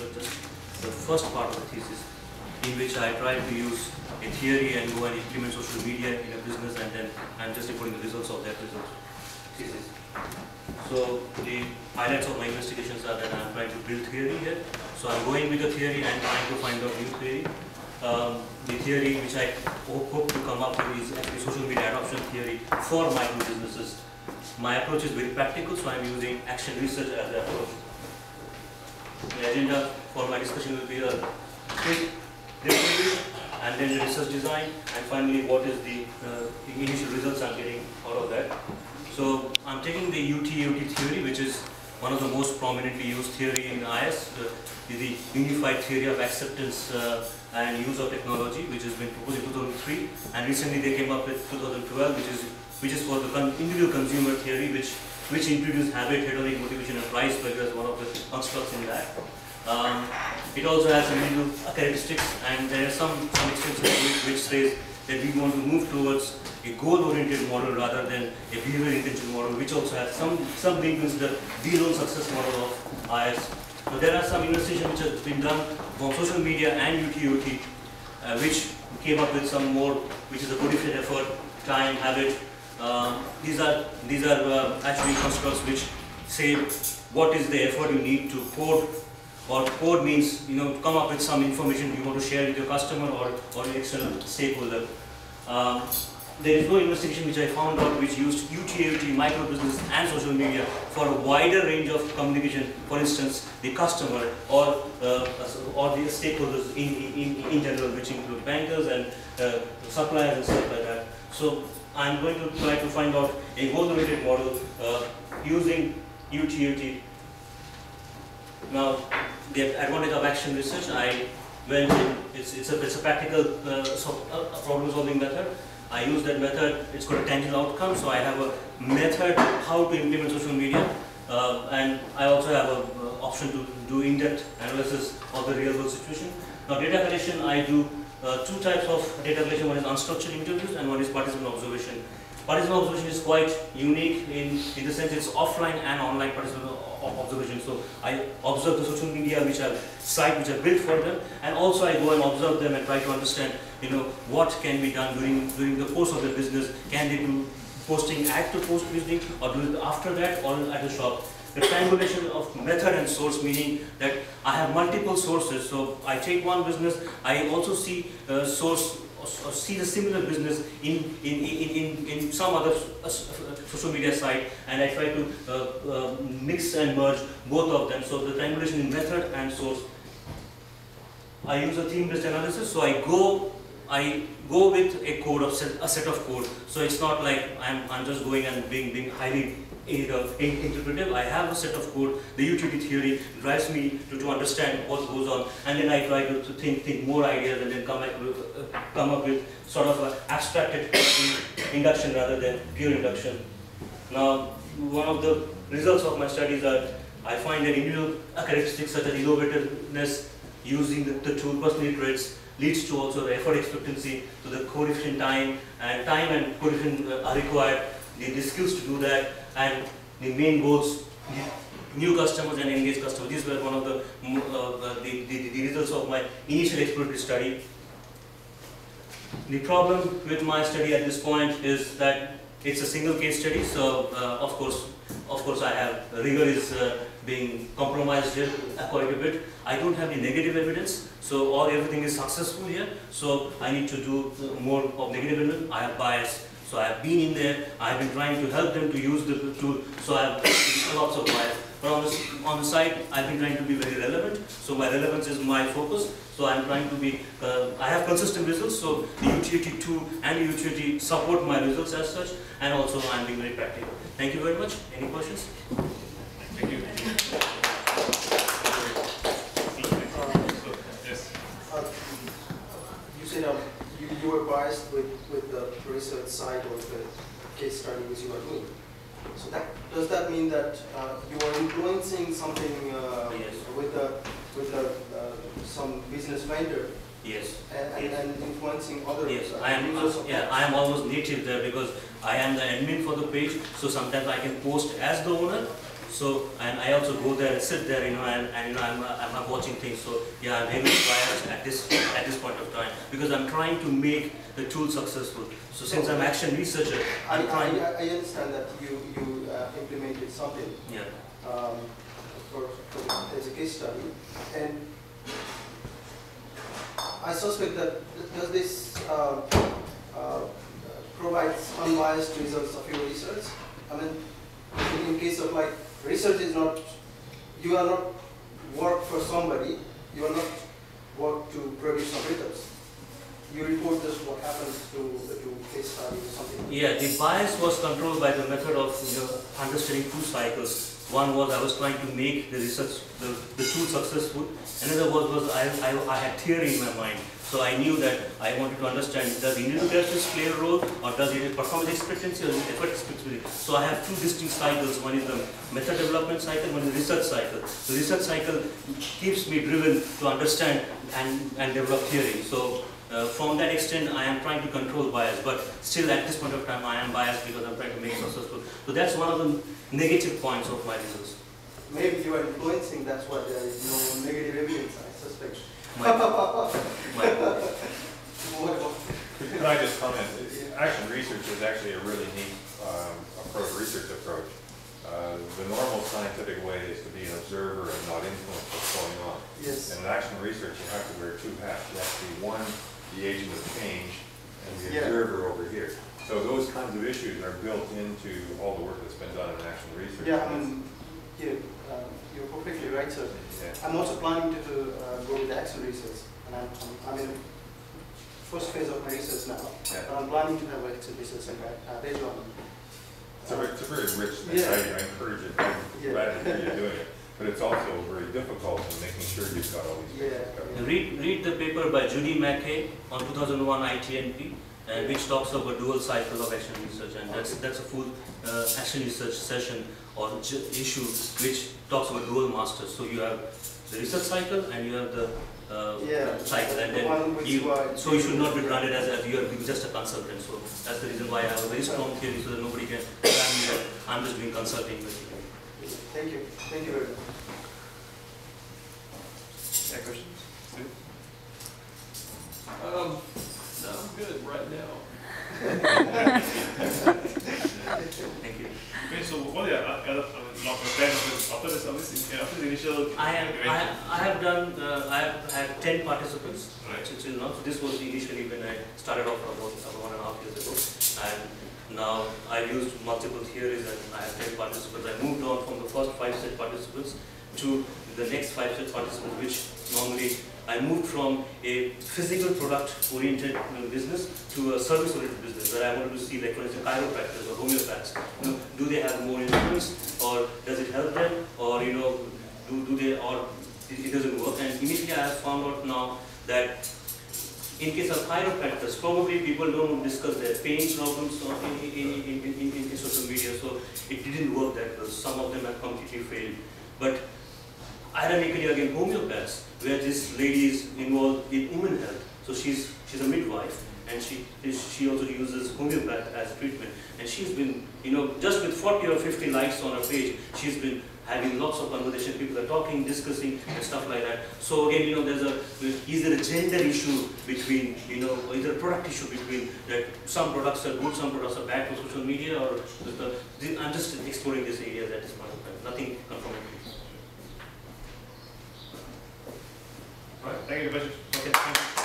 but just the first part of the thesis, in which I try to use a theory and go and implement social media in a business, and then I'm just reporting the results of that thesis. So the highlights of my investigations are that I'm trying to build theory here. So I'm going with the theory and trying to find out new theory. The theory which I hope to come up with is actually social media adoption theory for micro businesses. My approach is very practical, so I'm using action research as the approach. The agenda for my discussion will be a quick review, and then the research design, and finally what is the initial results I'm getting out of that. So I'm taking the UT-UT theory, which is one of the most prominently used theory in IS, the Unified Theory of Acceptance and Use of Technology, which has been proposed in 2003, and recently they came up with 2012, which is for the individual consumer theory, which introduced habit, hedonic motivation, and price value as one of the constructs in that. It also has some individual characteristics, and there are some extensions which says that we want to move towards a goal-oriented model rather than a behavior-intensive model, which also has some link with the deal-on success model of IS. So there are some investigation which has been done from social media and UT-UT, which came up with some more, which is a codified effort, time, habit. These are actually constructs which say what is the effort you need to code, or code means to come up with some information you want to share with your customer or an external stakeholder. There is no investigation which I found out which used UT-UT, micro business and social media for a wider range of communication, for instance the customer or the stakeholders in general, which include bankers and suppliers and stuff like that. So I'm going to try to find out a goal-oriented model using UT-UT. Now, the advantage of action research, I went in, it's a practical problem-solving method. I use that method, it's got a tangible outcome, so I have a method how to implement social media, and I also have an option to do in-depth analysis of the real-world situation. Now, data collection, I do two types of data collection. One is unstructured interviews and one is participant observation. Participant observation is quite unique in the sense it's offline and online participant observation. So I observe the social media which are built for them, and also I go and observe them and try to understand what can be done during the course of the business. Can they do posting at the post visiting, or do it after that, or at the shop? The triangulation of method and source, meaning that I have multiple sources. So I take one business, I also see source or see the similar business in some other social media site, and I try to mix and merge both of them. So the triangulation in method and source. I use a theme-based analysis, so I go with a code of a set of code. So it's not like I'm just going and being highly interpretive. I have a set of code. The utility theory drives me to understand what goes on, and then I try to think more ideas, and then come up with sort of an abstracted induction rather than pure induction. Now, one of the results of my studies are I find that individual characteristics such as innovativeness using the tool personality traits leads to also the effort expectancy, so the coefficient time and coefficient are required, the skills to do that, and the main goals, new customers and engaged customers. These were one of the results of my initial exploratory study. The problem with my study at this point is that it's a single case study, so of course I have rigor is being compromised here quite a bit. I don't have any negative evidence, so everything is successful here. So I need to do more of negative evidence. I have bias, so I have been in there. I have been trying to help them to use the tool, so I have lots of bias. But on the side, I've been trying to be very relevant. So my relevance is my focus. So I'm trying to be. I have consistent results. So the UT-2 and the UT support my results as such, and also I'm being very practical. Thank you very much. Any questions? Thank you. Yes. You said you were biased with the research side or the case study which you are doing. So does that mean that you are influencing something Yes. with some business vendor? Yes. And influencing other Yes, users of I am almost native there because I am the admin for the page. So sometimes I can post as the owner. So, and I also go there and sit there, you know, and you know, I'm watching things. So, yeah, I'm heavily biased at this point of time because I'm trying to make the tool successful. So, since I'm action researcher, I understand that you implemented something. Yeah. As a case study, and I suspect that does this provide unbiased results of your research? I mean, in case of like research is not, you are not work for somebody, you are not work to produce some results. You report just what happens to case study or something. Yeah, the bias was controlled by the method of understanding two cycles. One was I was trying to make the research, the tool successful. Another was I had theory in my mind. So I knew that I wanted to understand, does initial characteristics play a role, or does it performance expectancy or effort expectancy? So I have two distinct cycles. One is the method development cycle, one is the research cycle. The research cycle keeps me driven to understand and develop theory. So from that extent, I am trying to control bias, but still at this point of time, I am biased because I'm trying to make it successful. So that's one of the negative points of my results. Maybe you are influencing, that's why there is no negative evidence, I suspect. Can I just comment? Action research is actually a really neat research approach. The normal scientific way is to be an observer and not influence what's going on. Yes. And in action research, you have to wear two hats. You have to be one, the agent of change, and the observer over here. So those kinds of issues are built into all the work that's been done in action research. Yeah, I mean, you're perfectly right, sir. Yeah. I'm also planning to go with action research, and I'm in the first phase of my research now. Yeah. But I'm planning to have action research and later on. It's a very rich thing. Yeah. I encourage it. I'm glad to hear you're doing it. But it's also very difficult in making sure you've got all these things covered. Read the paper by Judy Mackay on 2001 ITNP, which talks about dual cycle of action research, and that's a full action research session or issue which talks about dual masters. So you have the research cycle and you have the cycle, and then you should not be branded as you are just a consultant. So that's the reason why I have a very strong theory, so that nobody can brand me that I'm just doing consulting basically. Thank you very much. Any questions? No, I'm good right now. Thank you. Okay, so what are after the initial? I have had 10 participants. Right. So this was initially when I started off about 1.5 years ago, and now I've used multiple theories and I have 10 participants. I moved on from the first 5 set participants to the next 5 set participants, which normally I moved from a physical product-oriented business to a service-oriented business, where I wanted to see, like for instance, chiropractors or homeopaths. Do they have more influence, or does it help them, or do they, or it doesn't work? And immediately I have found out now that in case of chiropractors, probably people don't discuss their pain problems in social media, so it didn't work that well. Some of them have completely failed. But ironically, again, homeopaths, where this lady is involved in women health. So she's a midwife, and she also uses homeopath as treatment. And she's been, just with 40 or 50 likes on her page, she's been having lots of conversation. People are talking, discussing, and stuff like that. So again, is there a gender issue between, or is there a product issue between that some products are good, some products are bad for social media, or I'm just exploring this area at this point of time. Nothing confirmatory. All right, thank you very much. Okay, thank you.